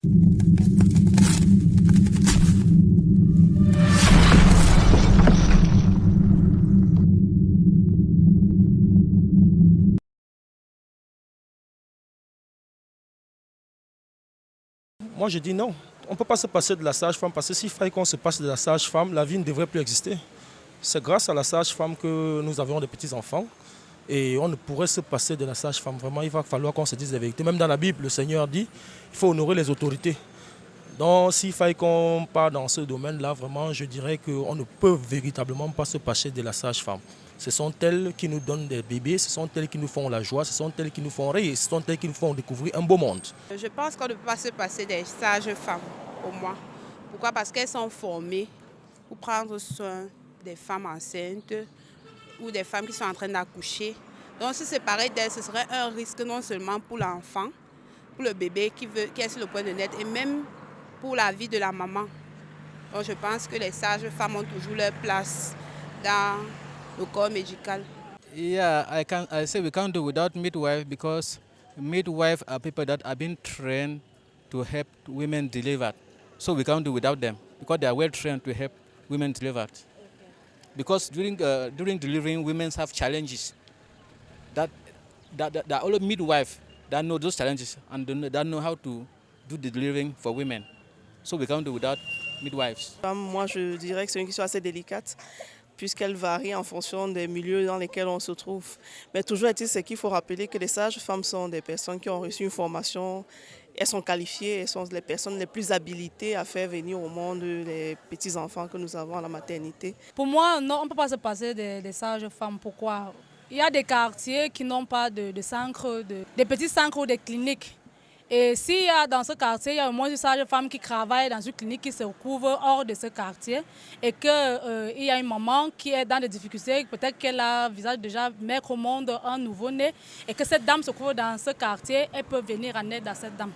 Moi, je dis non. On ne peut pas se passer de la sage-femme parce que s'il fallait qu'on se passe de la sage-femme, la vie ne devrait plus exister. C'est grâce à la sage-femme que nous avons des petits-enfants et on ne pourrait se passer de la sage-femme. Vraiment, il va falloir qu'on se dise la vérité. Même dans la Bible, le Seigneur dit qu'il faut honorer les autorités. Donc, s'il fallait qu'on parte dans ce domaine-là, vraiment, je dirais qu'on ne peut véritablement pas se passer de la sage-femme. Ce sont elles qui nous donnent des bébés, ce sont elles qui nous font la joie, ce sont elles qui nous font rire, ce sont elles qui nous font découvrir un beau monde. Je pense qu'on ne peut pas se passer des sages-femmes, au moins. Pourquoi? Parce qu'elles sont formées pour prendre soin des femmes enceintes ou des femmes qui sont en train d'accoucher. Donc, se séparer d'elles, ce serait un risque non seulement pour l'enfant, pour le bébé qui est sur le point de naître, et même pour la vie de la maman. Donc, je pense que les sages-femmes ont toujours leur place dans le corps médical. Yeah, I say we can't do without midwife because midwife are people that have been trained to help women deliver. So we can't do without them because they are well trained to help women deliver. Because during delivering, women have challenges that all midwife that know those challenges and that know how to do the delivering for women. So we can't do without midwives. Moi, je dirais que c'est une question assez délicate, puisqu'elle varie en fonction des milieux dans lesquels on se trouve. Mais toujours est-il, c'est qu'il faut rappeler que les sages-femmes sont des personnes qui ont reçu une formation, elles sont qualifiées, elles sont les personnes les plus habilitées à faire venir au monde les petits-enfants que nous avons à la maternité. Pour moi, non, on ne peut pas se passer des sages-femmes. Pourquoi? Il y a des quartiers qui n'ont pas de centres, des petits centres ou des cliniques. Et s'il y a dans ce quartier, il y a au moins une sage-femme qui travaille dans une clinique qui se couvre hors de ce quartier et qu'il y a une maman qui est dans des difficultés, peut-être qu'elle a visage déjà mettre au monde un nouveau-né et que cette dame se couvre dans ce quartier, elle peut venir en aide à cette dame.